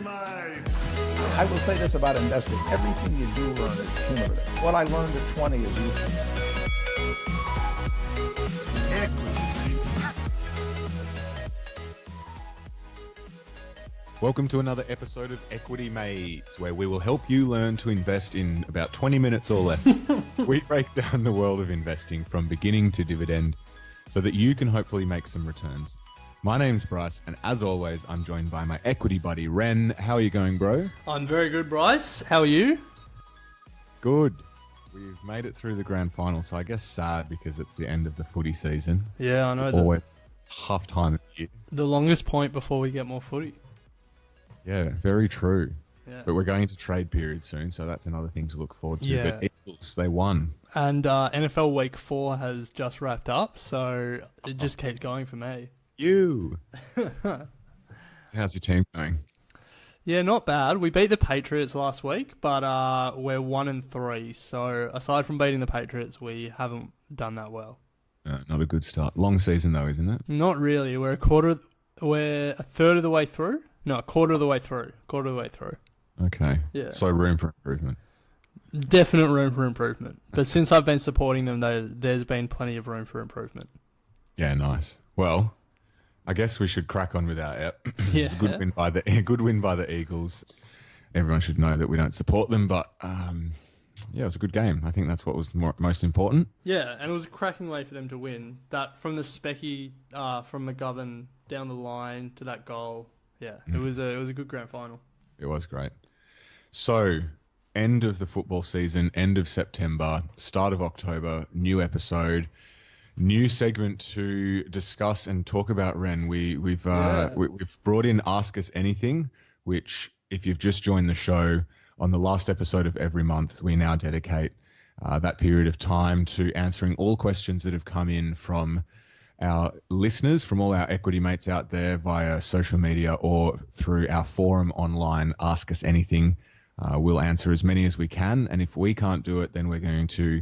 made. I will say this about investing. Everything you do learn is cumulative. What I learned at 20 is useful. Welcome to another episode of Equity Mates, where we will help you learn to invest in about 20 minutes or less. We break down the world of investing from beginning to dividend so that you can hopefully make some returns. My name's Bryce, and as always, I'm joined by my equity buddy, Ren. How are you going, bro? I'm very good, Bryce. How are you? Good. We've made it through the grand final, so I guess sad because it's the end of the footy season. Yeah, I know. It's always a tough time of year. The longest point before we get more footy. Yeah, very true. Yeah. But we're going into trade period soon, so that's another thing to look forward to. Yeah. But Eagles, they won. And NFL Week 4 has just wrapped up, so it just keeps going for me. You. How's your team going? Yeah, not bad. We beat the Patriots last week, but we're 1-3. So aside from beating the Patriots, we haven't done that well. Not a good start. Long season though, isn't it? Not really. We're a third of the way through. No, a quarter of the way through. Okay. Yeah. So room for improvement. Definite room for improvement. But since I've been supporting them, there's been plenty of room for improvement. Yeah, nice. Well, I guess we should crack on with our Yeah. good win by the Eagles. Everyone should know that we don't support them, but yeah, it was a good game. I think that's what was most important. Yeah, and it was a cracking way for them to win. That from the specky from McGovern down the line to that goal. Yeah, it was a good grand final. It was great. So, end of the football season, end of September, start of October, new episode, new segment to discuss and talk about, Ren. We've brought in Ask Us Anything, which, if you've just joined the show, on the last episode of every month, we now dedicate that period of time to answering all questions that have come in from our listeners, from all our equity mates out there via social media or through our forum online, Ask Us Anything. We'll answer as many as we can, and if we can't do it, then we're going to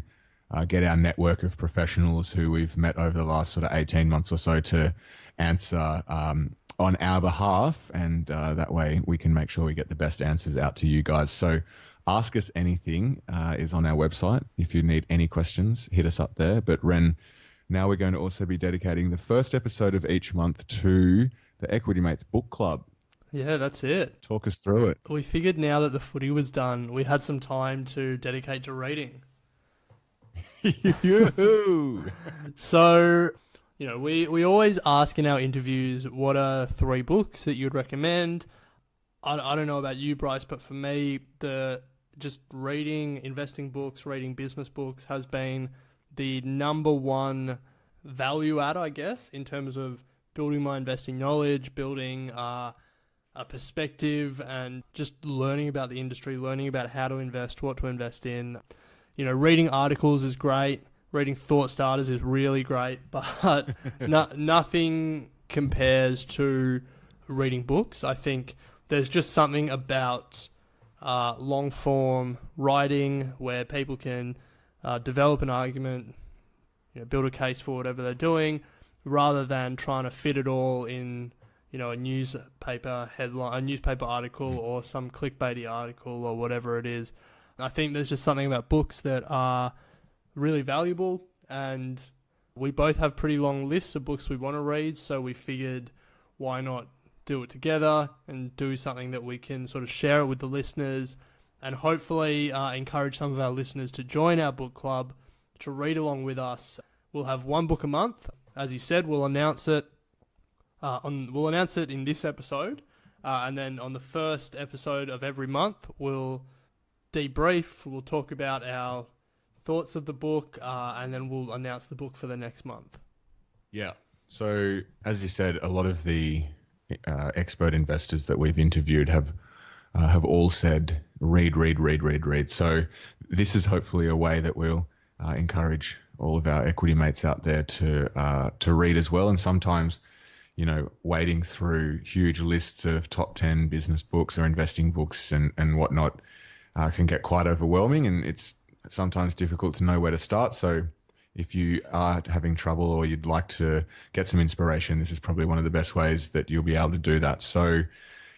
get our network of professionals who we've met over the last sort of 18 months or so to answer on our behalf, and that way we can make sure we get the best answers out to you guys. So Ask Us Anything is on our website. If you need any questions, hit us up there. But Ren, now we're going to also be dedicating the first episode of each month to the Equity Mates Book Club. Yeah, that's it. Talk us through it. We figured now that the footy was done, we had some time to dedicate to reading. Yoo-hoo! So, you know, we always ask in our interviews, what are 3 books that you'd recommend? I don't know about you, Bryce, but for me, just reading investing books, reading business books has been the number one value add, I guess, in terms of building my investing knowledge, building a perspective, and just learning about the industry, learning about how to invest, what to invest in. You know, reading articles is great. Reading thought starters is really great, but nothing compares to reading books. I think there's just something about long form writing where people can develop an argument, build a case for whatever they're doing, rather than trying to fit it all in, a newspaper headline, a newspaper article, or some clickbaity article, or whatever it is. I think there's just something about books that are really valuable, and we both have pretty long lists of books we want to read, so we figured why not do it together and do something that we can sort of share it with the listeners, and hopefully encourage some of our listeners to join our book club to read along with us. We'll have 1 book a month. As you said, we'll announce it in this episode, and then on the first episode of every month, we'll debrief. We'll talk about our thoughts of the book, and then we'll announce the book for the next month. Yeah. So, as you said, a lot of the expert investors that we've interviewed have all said read. So this is hopefully a way that we'll encourage all of our equity mates out there to read as well. And sometimes, wading through huge lists of top 10 business books or investing books and whatnot can get quite overwhelming, and it's sometimes difficult to know where to start. So if you are having trouble or you'd like to get some inspiration, this is probably one of the best ways that you'll be able to do that. So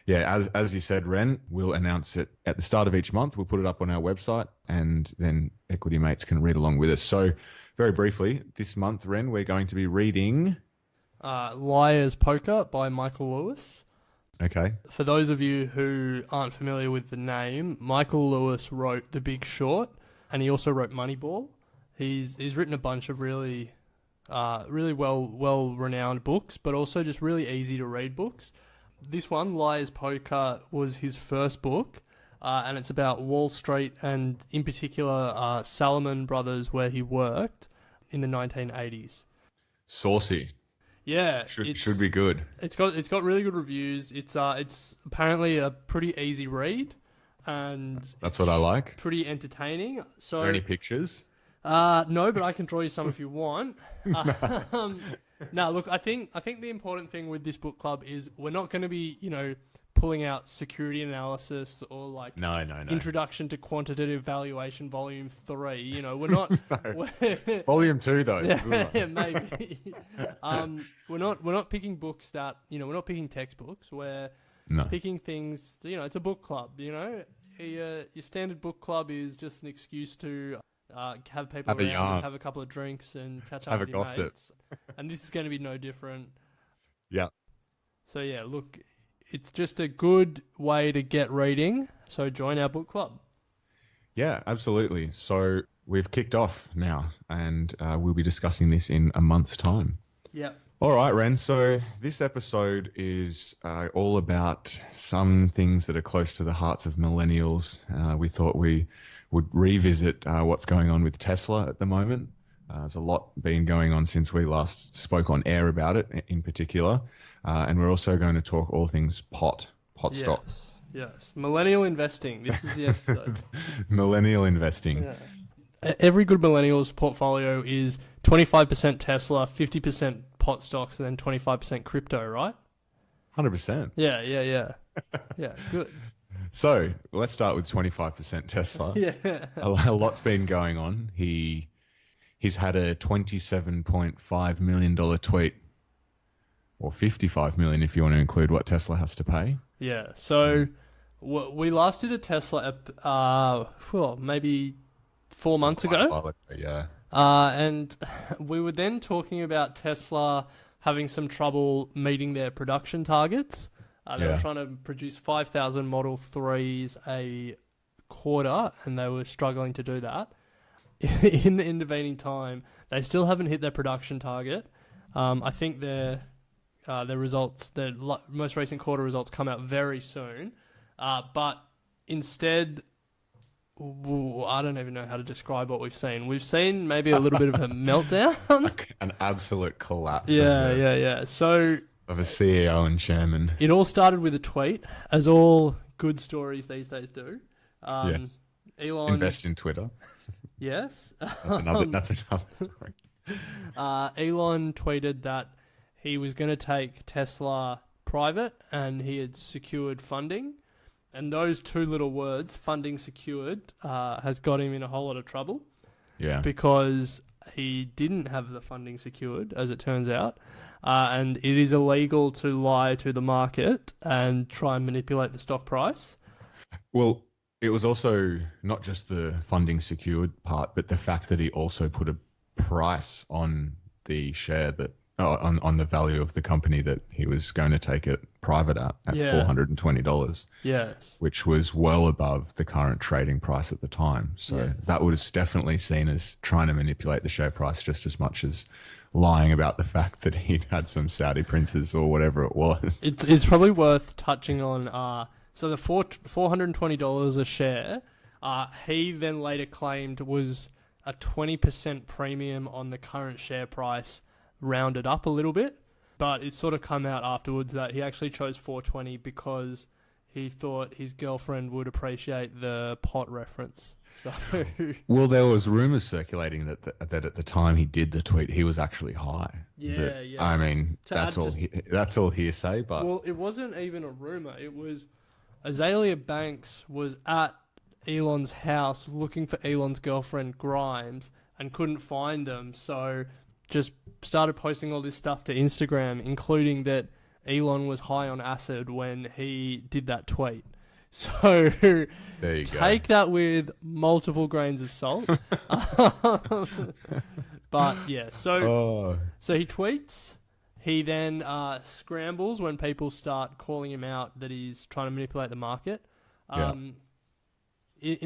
Yeah, as you said, Ren, we'll announce it at the start of each month. We'll put it up on our website, and then equity mates can read along with us. So, very briefly, this month, Ren, we're going to be reading Liar's Poker by Michael Lewis. Okay. For those of you who aren't familiar with the name, Michael Lewis wrote The Big Short, and he also wrote Moneyball. He's written a bunch of really well renowned books, but also just really easy to read books. This one, Liar's Poker, was his first book, and it's about Wall Street and in particular Salomon Brothers, where he worked in the 1980s. Saucy. Yeah, should be good. It's got really good reviews. It's apparently a pretty easy read, and that's what I like. Pretty entertaining. So, are there any pictures? No, but I can draw you some if you want. No, look, I think the important thing with this book club is we're not going to be, pulling out security analysis or like no. Introduction to Quantitative Valuation Volume 3. We're not Volume 2 though. Yeah, maybe. We're not picking books that we're not picking textbooks. We're picking things. It's a book club. Your standard book club is just an excuse to have people around, have a couple of drinks, and catch up with your mates. And this is going to be no different. Yeah. So yeah, look. It's just a good way to get reading, so join our book club. Yeah, absolutely. So we've kicked off now, and we'll be discussing this in a month's time. Yeah. All right, Ren. So this episode is all about some things that are close to the hearts of millennials. We thought we would revisit what's going on with Tesla at the moment. There's a lot been going on since we last spoke on air about it in particular. And we're also going to talk all things pot stocks. Yes. Millennial investing. This is the episode. Millennial investing. Yeah. Every good millennial's portfolio is 25% Tesla, 50% pot stocks, and then 25% crypto, right? 100%. Yeah. Yeah, good. So let's start with 25% Tesla. Yeah. A lot's been going on. He's had a $27.5 million tweet. Or $55 million if you want to include what Tesla has to pay. Yeah. So we last did a Tesla maybe 4 months ago. Yeah. And we were then talking about Tesla having some trouble meeting their production targets. They were trying to produce 5,000 Model 3s a quarter, and they were struggling to do that. In the intervening time, they still haven't hit their production target. I think their results, their most recent quarter results, come out very soon. But instead, I don't even know how to describe what we've seen. We've seen maybe a little bit of a meltdown. An absolute collapse. Yeah. So of a CEO and chairman. It all started with a tweet, as all good stories these days do. Yes. Elon invest in Twitter. Yes. That's another story. Elon tweeted that he was going to take Tesla private and he had secured funding. And those two little words, funding secured, has got him in a whole lot of trouble. Yeah. Because he didn't have the funding secured, as it turns out. And it is illegal to lie to the market and try and manipulate the stock price. Well, it was also not just the funding secured part, but the fact that he also put a price on the share that on the value of the company that he was going to take it private at $420. Yes. Which was well above the current trading price at the time. So that was definitely seen as trying to manipulate the share price just as much as lying about the fact that he'd had some Saudi princes or whatever it was. It's probably worth touching on. So the $420 a share, he then later claimed was a 20% premium on the current share price, rounded up a little bit, but it sort of come out afterwards that he actually chose 420 because he thought his girlfriend would appreciate the pot reference. So, well, there was rumors circulating that at the time he did the tweet, he was actually high. Yeah. I mean, that's all hearsay. But well, it wasn't even a rumor. It was Azalea Banks was at Elon's house looking for Elon's girlfriend Grimes and couldn't find them, so just started posting all this stuff to Instagram, including that Elon was high on acid when he did that tweet. So There you take that with multiple grains of salt. But yeah, so he tweets. He then scrambles when people start calling him out that he's trying to manipulate the market. In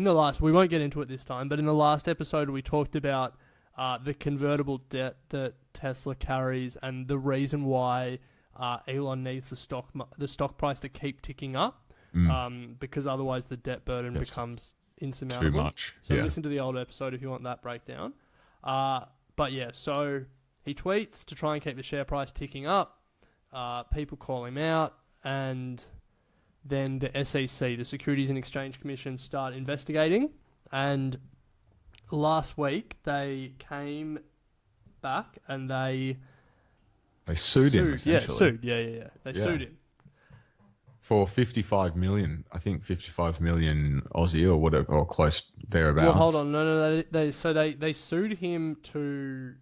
the last, we won't get into it this time, but in the last episode we talked about the convertible debt that Tesla carries and the reason why Elon needs the stock price to keep ticking up, because otherwise the debt burden becomes insurmountable. Too much. So listen to the old episode if you want that breakdown. But yeah, so he tweets to try and keep the share price ticking up. People call him out, and then the SEC, the Securities and Exchange Commission, start investigating. And last week they came back and they sued him. Essentially. They sued him for 55 million. I think 55 million Aussie or whatever, or close thereabouts. Well, hold on, no. They sued him to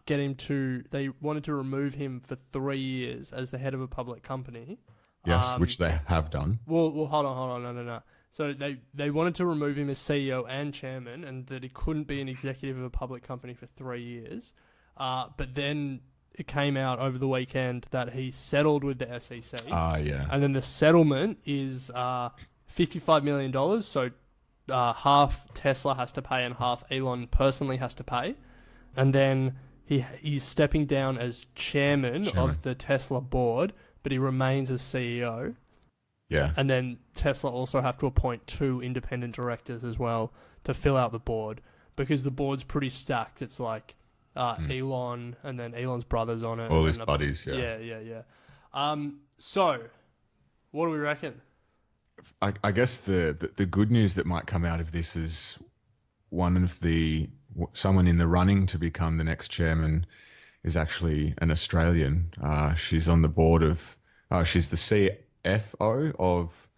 get him to. They wanted to remove him for 3 years as the head of a public company. Yes, which they have done. Well, hold on, no. So they wanted to remove him as CEO and chairman, and that he couldn't be an executive of a public company for 3 years. But then it came out over the weekend that he settled with the SEC. And then the settlement is $55 million. So half Tesla has to pay and half Elon personally has to pay. And then he's stepping down as chairman of the Tesla board, but he remains as CEO. Yeah. And then Tesla also have to appoint 2 independent directors as well to fill out the board, because the board's pretty stacked. It's like Elon and then Elon's brothers on it. All his buddies, Yeah. So, what do we reckon? I guess the good news that might come out of this is someone in the running to become the next chairman is actually an Australian. She's on the board of, she's the CFO of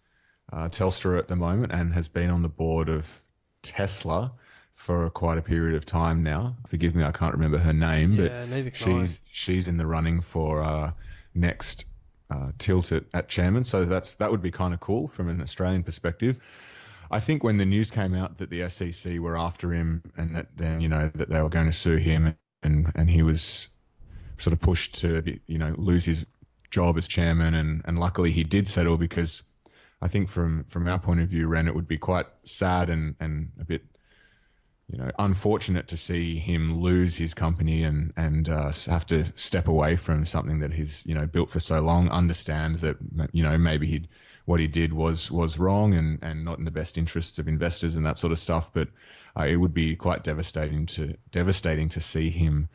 Telstra at the moment and has been on the board of Tesla for quite a period of time now. Forgive me, I can't remember her name, but she's in the running for next tilt at chairman. So that would be kind of cool from an Australian perspective. I think when the news came out that the SEC were after him and that then, that they were going to sue him and he was sort of pushed to, lose his job as chairman, and luckily he did settle, because I think from our point of view, Ren, it would be quite sad and a bit, unfortunate to see him lose his company and have to step away from something that he's, built for so long. Understand that, maybe what he did was wrong and not in the best interests of investors and that sort of stuff. But it would be quite devastating to see him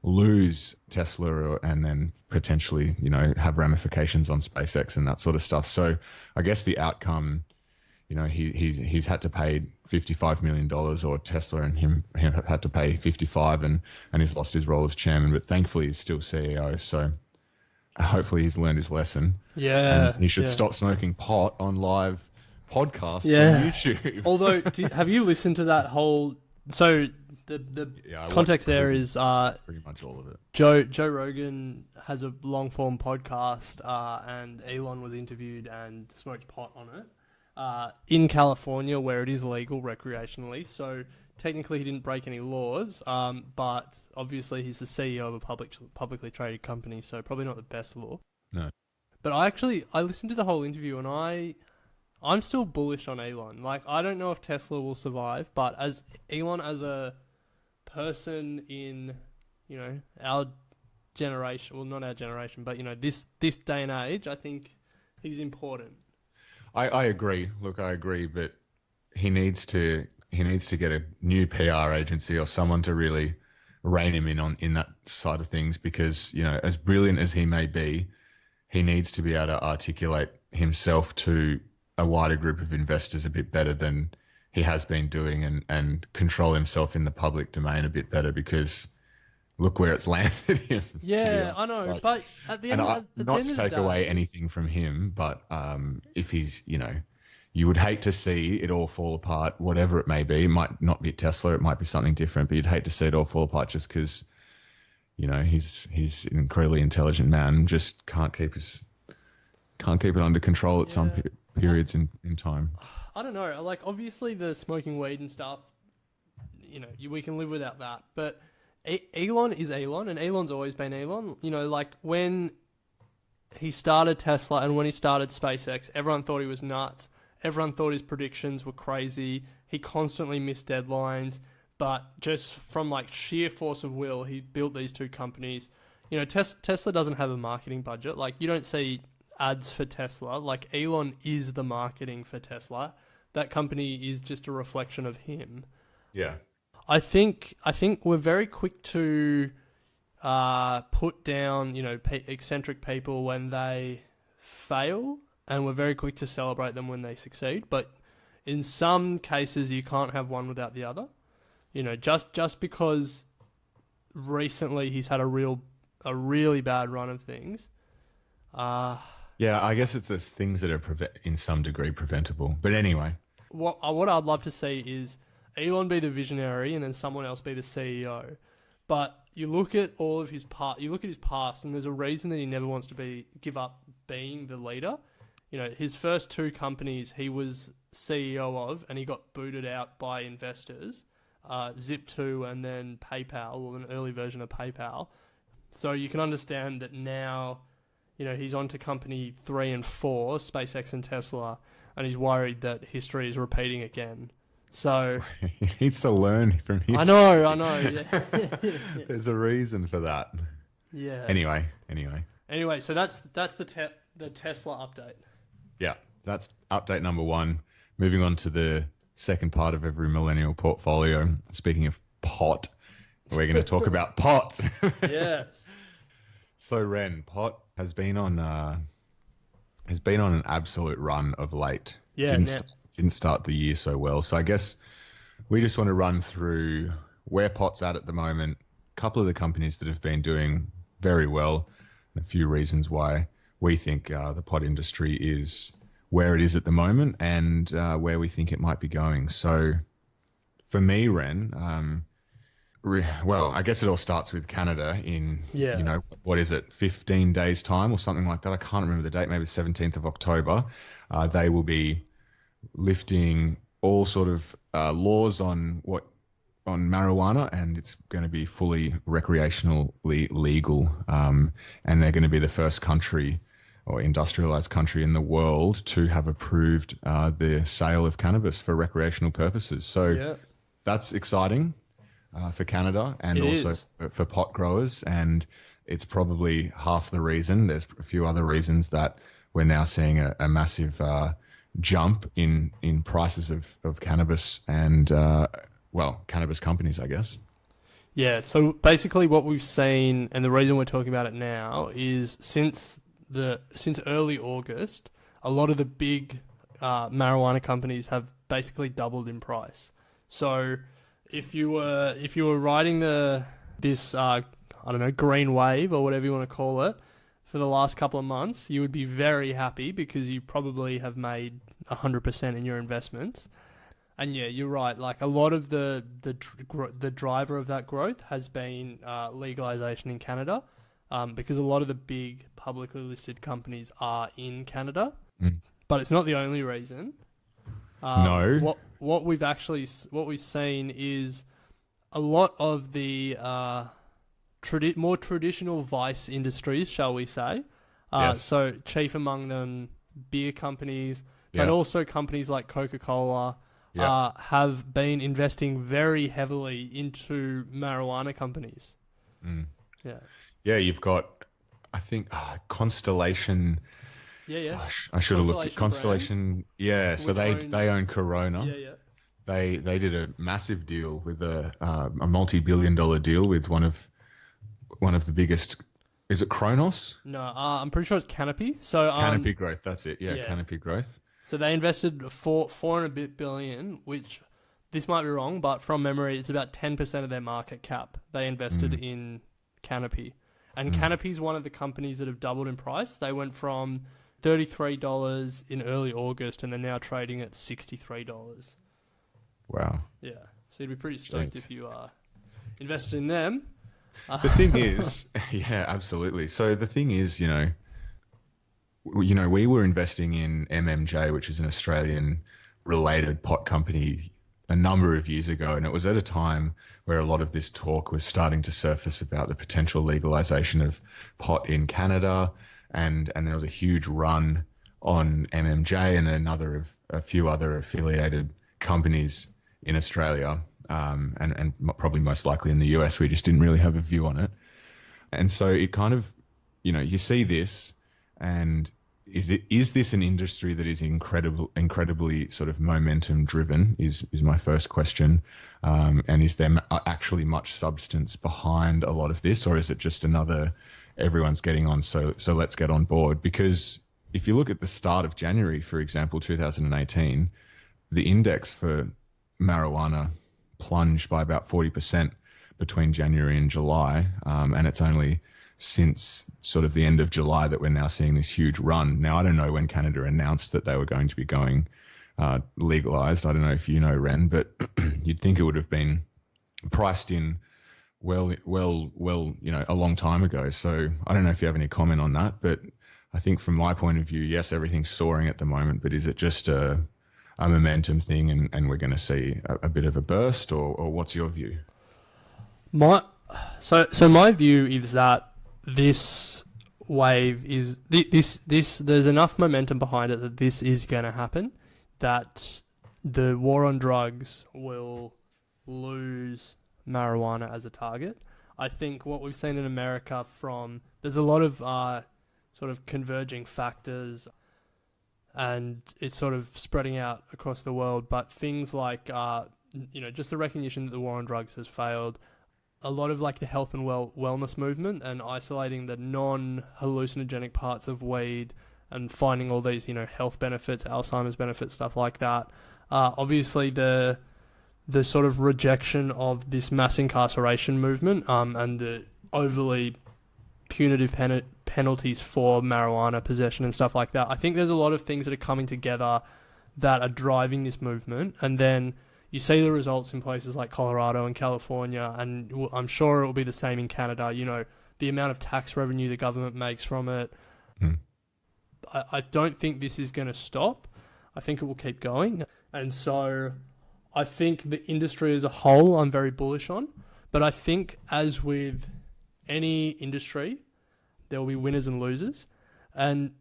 lose Tesla and then potentially, have ramifications on SpaceX and that sort of stuff. So I guess the outcome, he's had to pay $55 million, or Tesla and him have had to pay 55, and he's lost his role as chairman, but thankfully he's still CEO. So hopefully he's learned his lesson. Yeah. And he should stop smoking pot on live podcasts on YouTube. Although, have you listened to that whole... So the context there is pretty much all of it. Joe Rogan has a long form podcast, and Elon was interviewed and smoked pot on it in California, where it is legal recreationally. So technically he didn't break any laws, but obviously he's the CEO of a publicly traded company, so probably not the best law. No. But I listened to the whole interview, and I'm still bullish on Elon. Like, I don't know if Tesla will survive, but as Elon, as a person in, our generation, well, not our generation, but, this day and age, I think he's important. I agree. Look, I agree, but he needs to get a new PR agency or someone to really rein him in that side of things, because, as brilliant as he may be, he needs to be able to articulate himself to a wider group of investors a bit better than he has been doing, and control himself in the public domain a bit better, because look where it's landed him. Yeah, I know, but at the end of the day... Not to take away anything from him, but if he's, you would hate to see it all fall apart, whatever it may be. It might not be Tesla, it might be something different, but you'd hate to see it all fall apart just because, he's an incredibly intelligent man, just can't keep his can't keep it under control at some periods in time. I don't know. Like, obviously, the smoking weed and stuff, you know, we can live without that. But Elon is Elon, and Elon's always been Elon. You know, like, when he started Tesla and when he started SpaceX, everyone thought he was nuts. Everyone thought his predictions were crazy. He constantly missed deadlines. But just from, like, sheer force of will, he built these two companies. You know, Tesla doesn't have a marketing budget. Like, you don't see ads for Tesla. Like, Elon is the marketing for Tesla. That company is just a reflection of him. Yeah. I think we're very quick to put down, you know, eccentric people when they fail, and we're very quick to celebrate them when they succeed. But in some cases, you can't have one without the other. You know, just because recently he's had a really bad run of things. Yeah, I guess it's those things that are in some degree preventable. But anyway, what I'd love to see is Elon be the visionary and then someone else be the CEO. But you look at all of his past, and there's a reason that he never wants to give up being the leader. You know, his first two companies he was CEO of, and he got booted out by investors. Zip2 and then PayPal, or an early version of PayPal. So you can understand that now, you know, he's on to company 3 and 4, SpaceX and Tesla, and he's worried that history is repeating again. So he needs to learn from history. I know. Yeah. There's a reason for that. Yeah. Anyway. So that's the Tesla update. Yeah, that's update number 1. Moving on to the second part of every millennial portfolio. Speaking of pot, we're going to talk about pot. Yes. So Ren, pot has been on an absolute run of late. Yeah. Didn't start the year so well. So I guess we just want to run through where pot's at the moment, a couple of the companies that have been doing very well, and a few reasons why we think the pot industry is where it is at the moment, and where we think it might be going. So for me, Ren, well, I guess it all starts with Canada in, you know, what is it, 15 days time or something like that. I can't remember the date, maybe 17th of October. They will be lifting all sort of laws on marijuana, and it's going to be fully recreationally legal. And they're going to be the first country or industrialized country in the world to have approved the sale of cannabis for recreational purposes. So that's exciting for Canada, and also for pot growers. And it's probably half the reason. There's a few other reasons that we're now seeing a massive jump in prices of cannabis and, cannabis companies, I guess. Yeah, so basically what we've seen, and the reason we're talking about it now, is since early August, a lot of the big marijuana companies have basically doubled in price. So if you were riding this green wave or whatever you want to call it for the last couple of months, you would be very happy because you probably have made 100% in your investments. And yeah, you're right. Like, a lot of the driver of that growth has been legalization in Canada. Because a lot of the big publicly listed companies are in Canada, but it's not the only reason. No. What we've seen is a lot of the more traditional vice industries, shall we say? So chief among them, beer companies, but also companies like Coca-Cola have been investing very heavily into marijuana companies. Yeah. Yeah, you've got, I think, Constellation. Yeah. Gosh, I should have looked at Constellation. Brands, yeah, so they own Corona. Yeah. They did a massive deal with a multi-billion-dollar deal with one of the biggest. Is it Cronos? No, I'm pretty sure it's Canopy. So Canopy Growth. That's it. Yeah, Canopy Growth. So they invested four and a bit billion, which this might be wrong, but from memory, it's about 10% of their market cap they invested in Canopy. And Canopy's one of the companies that have doubled in price. They went from $33 in early August, and they're now trading at $63. Wow. Yeah. So you'd be pretty stoked if you invested in them. The thing is, yeah, absolutely. So the thing is, you know, we were investing in MMJ, which is an Australian related pot company, a number of years ago, and it was at a time where a lot of this talk was starting to surface about the potential legalization of pot in Canada, and there was a huge run on MMJ and a few other affiliated companies in Australia, and probably most likely in the US. We just didn't really have a view on it. And so it kind of, you see this, and is this an industry that is incredibly sort of momentum driven is my first question. And is there actually much substance behind a lot of this, or is it just another everyone's getting on, so let's get on board? Because if you look at the start of January, for example, 2018, the index for marijuana plunged by about 40% between January and July, and it's only since sort of the end of July that we're now seeing this huge run. Now, I don't know when Canada announced that they were going to be going legalized. I don't know if you know, Ren, but you'd think it would have been priced in well, a long time ago. So I don't know if you have any comment on that, but I think from my point of view, yes, everything's soaring at the moment, but is it just a momentum thing and we're going to see a bit of a burst, or what's your view? So my view is that this wave is this there's enough momentum behind it that this is going to happen, that the war on drugs will lose marijuana as a target. I think what we've seen in America there's a lot of sort of converging factors, and it's sort of spreading out across the world, but things like just the recognition that the war on drugs has failed, a lot of like the health and wellness movement, and isolating the non-hallucinogenic parts of weed and finding all these, health benefits, Alzheimer's benefits, stuff like that. Obviously the sort of rejection of this mass incarceration movement, and the overly punitive penalties for marijuana possession and stuff like that. I think there's a lot of things that are coming together that are driving this movement, and then you see the results in places like Colorado and California, and I'm sure it will be the same in Canada. The amount of tax revenue the government makes from it. I don't think this is going to stop. I think it will keep going. And so I think the industry as a whole, I'm very bullish on. But I think, as with any industry, there will be winners and losers. And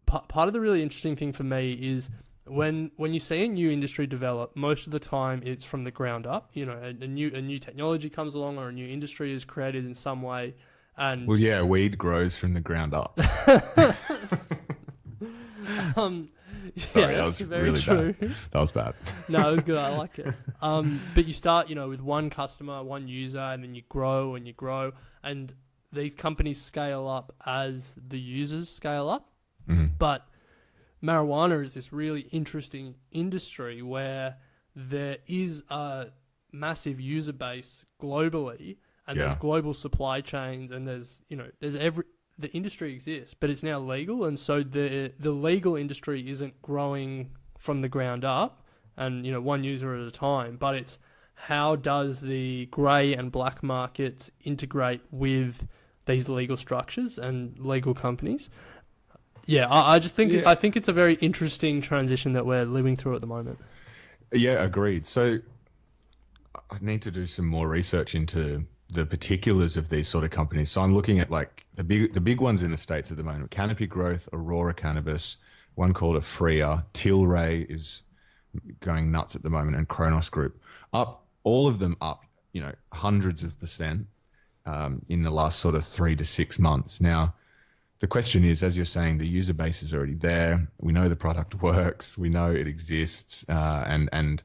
part of the really interesting thing for me is when you see a new industry develop, most of the time it's from the ground up. A new technology comes along, or a new industry is created in some way. And well, yeah, weed grows from the ground up. Sorry, that was very really true. Bad. That was bad. No, it was good. I like it. But you start, with one customer, one user, and then you grow and you grow, and these companies scale up as the users scale up. Mm-hmm. But marijuana is this really interesting industry where there is a massive user base globally, and there's global supply chains, and there's the industry exists, but it's now legal, and so the legal industry isn't growing from the ground up and one user at a time, but it's how does the grey and black markets integrate with these legal structures and legal companies. I just think I think it's a very interesting transition that we're living through at the moment. Yeah, agreed. So I need to do some more research into the particulars of these sort of companies. So I'm looking at like the big ones in the States at the moment: Canopy Growth, Aurora Cannabis, one called Aleafia, Tilray is going nuts at the moment, and Cronos Group. All of them up, hundreds of percent in the last sort of 3 to 6 months. Now, the question is, as you're saying, the user base is already there. We know the product works. We know it exists, and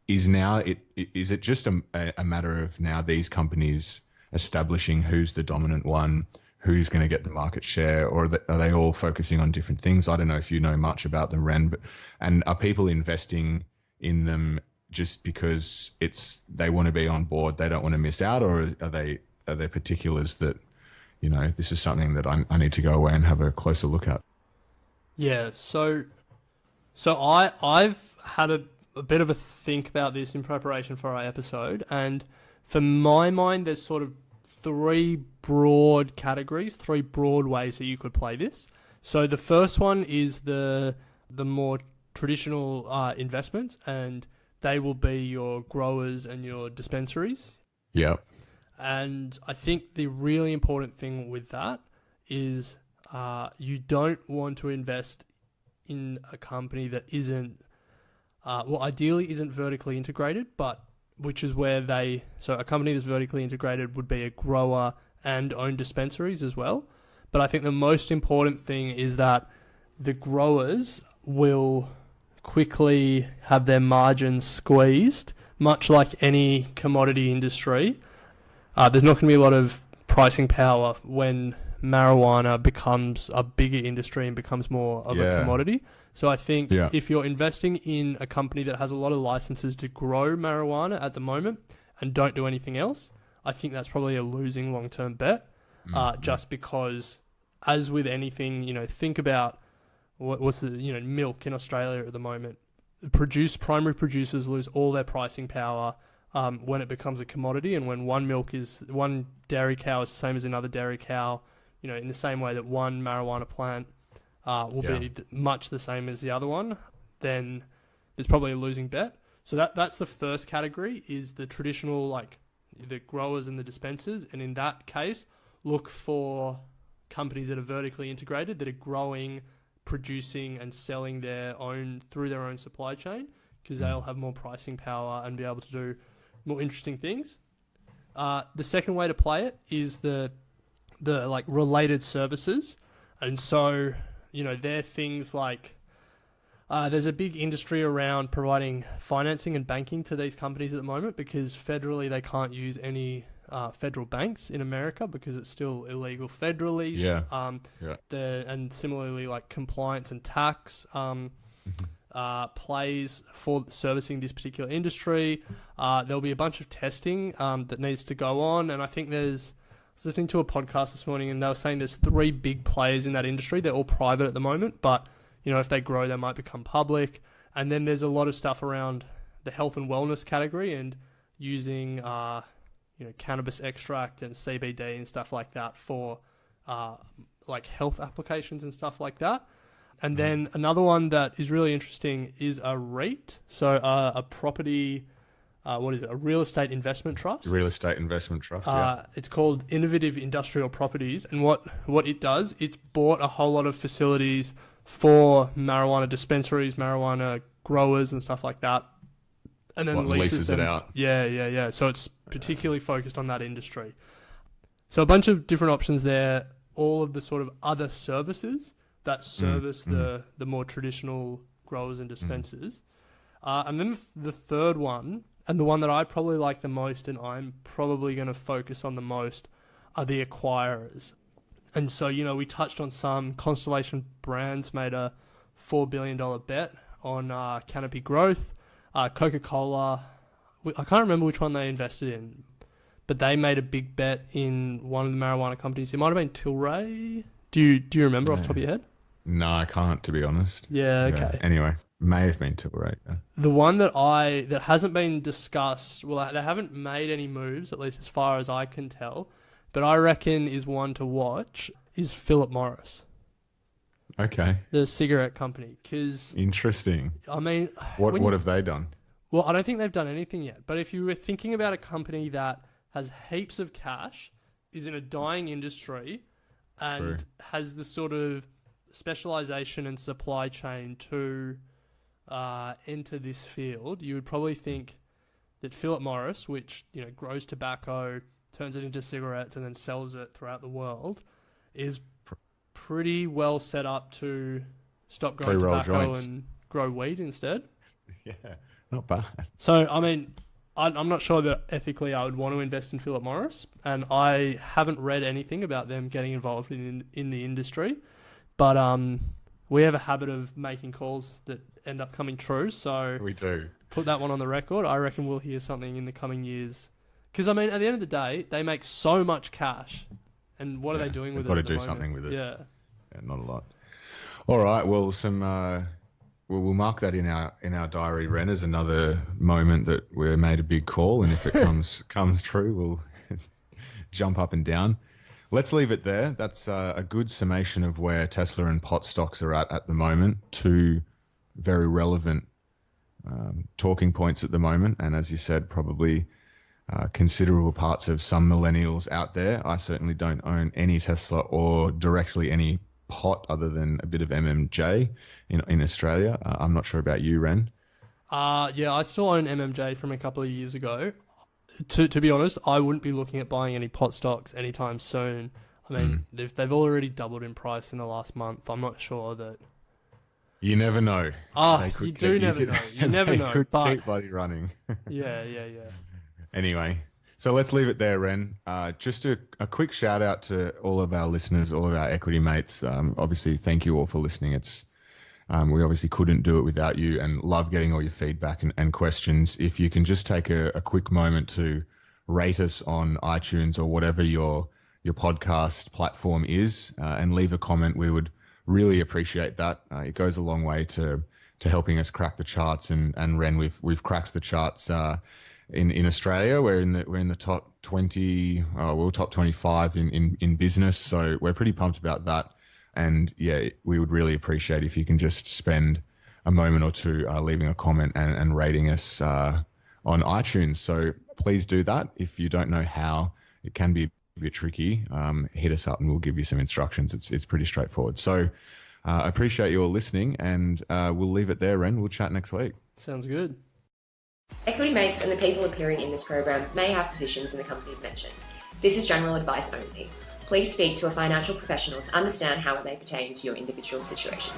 is it just a matter of now these companies establishing who's the dominant one, who's going to get the market share, or are they all focusing on different things? I don't know if you know much about them, Ren, and are people investing in them just because they want to be on board, they don't want to miss out, or are there particulars that this is something that I need to go away and have a closer look at? Yeah, so I've had a bit of a think about this in preparation for our episode, and for my mind, there's sort of 3 broad categories, 3 broad ways that you could play this. So the first one is the more traditional investments, and they will be your growers and your dispensaries. Yep. And I think the really important thing with that is you don't want to invest in a company that isn't, ideally isn't vertically integrated, but which is where so a company that's vertically integrated would be a grower and own dispensaries as well. But I think the most important thing is that the growers will quickly have their margins squeezed, much like any commodity industry. There's not going to be a lot of pricing power when marijuana becomes a bigger industry and becomes more of a commodity. So I think if you're investing in a company that has a lot of licenses to grow marijuana at the moment and don't do anything else, I think that's probably a losing long-term bet. Just because, as with anything, think about what's the milk in Australia at the moment. Primary producers lose all their pricing power when it becomes a commodity, and when one dairy cow is the same as another dairy cow, in the same way that one marijuana plant will be much the same as the other one, then there's probably a losing bet. So that's the first category, is the traditional, like the growers and the dispensers. And in that case, look for companies that are vertically integrated, that are growing, producing and selling through their own supply chain, because they'll have more pricing power and be able to do more interesting things. The second way to play it is the like related services. And so, they're things like, there's a big industry around providing financing and banking to these companies at the moment, because federally they can't use any federal banks in America because it's still illegal federally. And similarly, like compliance and tax plays for servicing this particular industry. There'll be a bunch of testing that needs to go on, and I think I was listening to a podcast this morning, and they were saying there's 3 big players in that industry. They're all private at the moment, but if they grow, they might become public. And then there's a lot of stuff around the health and wellness category, and using cannabis extract and CBD and stuff like that for like health applications and stuff like that. And then another one that is really interesting is a REIT, so a property. What is it? A real estate investment trust. Real estate investment trust. It's called Innovative Industrial Properties, and what it does, it's bought a whole lot of facilities for marijuana dispensaries, marijuana growers, and stuff like that, and then leases them. It out. Yeah. So it's particularly focused on that industry. So a bunch of different options there. All of the sort of other services that service the more traditional growers and dispensers, and then the third one, and the one that I probably like the most, and I'm probably going to focus on the most, are the acquirers. And so, we touched on some. Constellation Brands made a $4 billion bet on Canopy growth. Coca-Cola, I can't remember which one they invested in, but they made a big bet in one of the marijuana companies. It might have been Tilray. Do you remember off the top of your head? No, I can't, to be honest. Yeah, okay. Anyway, may have been Tilray. The one that hasn't been discussed, well, they haven't made any moves, at least as far as I can tell, but I reckon is one to watch, is Philip Morris. Okay. The cigarette company. Interesting. I mean... What have they done? Well, I don't think they've done anything yet. But if you were thinking about a company that has heaps of cash, is in a dying industry, and has the sort of specialization and supply chain to enter this field, you would probably think that Philip Morris, which grows tobacco, turns it into cigarettes, and then sells it throughout the world, is pretty well set up to stop growing tobacco and grow weed instead. Yeah, not bad. So, I mean, I'm not sure that ethically I would want to invest in Philip Morris, and I haven't read anything about them getting involved in the industry. But we have a habit of making calls that end up coming true, so we do. Put that one on the record. I reckon we'll hear something in the coming years. Because, I mean, at the end of the day, they make so much cash. And what are they doing with it? They've got to do something with it. Yeah, not a lot. All right. Well, we'll mark that in our diary, Ren, as another moment that we made a big call, and if it comes true, we'll jump up and down. let's leave it there. That's a good summation of where Tesla and pot stocks are at the moment. Two very relevant talking points at the moment. And as you said, probably considerable parts of some millennials out there. I certainly don't own any Tesla or directly any pot other than a bit of MMJ in Australia. I'm not sure about you, Ren. Yeah, I still own MMJ from a couple of years ago. To be honest, I wouldn't be looking at buying any pot stocks anytime soon. I mean, they've already doubled in price in the last month. I'm not sure that... You never know. You do never know. You never know. Could But keep bloody running. yeah. Anyway, so let's leave it there, Ren. Just a quick shout out to all of our listeners, all of our equity mates. Obviously, thank you all for listening. It's we obviously couldn't do it without you, and love getting all your feedback and questions. If you can just take a quick moment to rate us on iTunes or whatever your podcast platform is, and leave a comment, we would really appreciate that. It goes a long way to helping us crack the charts. And Ren, we've cracked the charts in Australia. We're in the top 20. We're top 25 in business. So we're pretty pumped about that. And yeah, we would really appreciate if you can just spend a moment or two leaving a comment and rating us on iTunes. So please do that. If you don't know how, it can be a bit tricky. Hit us up and we'll give you some instructions. It's pretty straightforward. So I appreciate you all listening, and we'll leave it there, Ren. We'll chat next week. Sounds good. Equity Mates and the people appearing in this program may have positions in the companies mentioned. This is general advice only. Please speak to a financial professional to understand how it may pertain to your individual situation.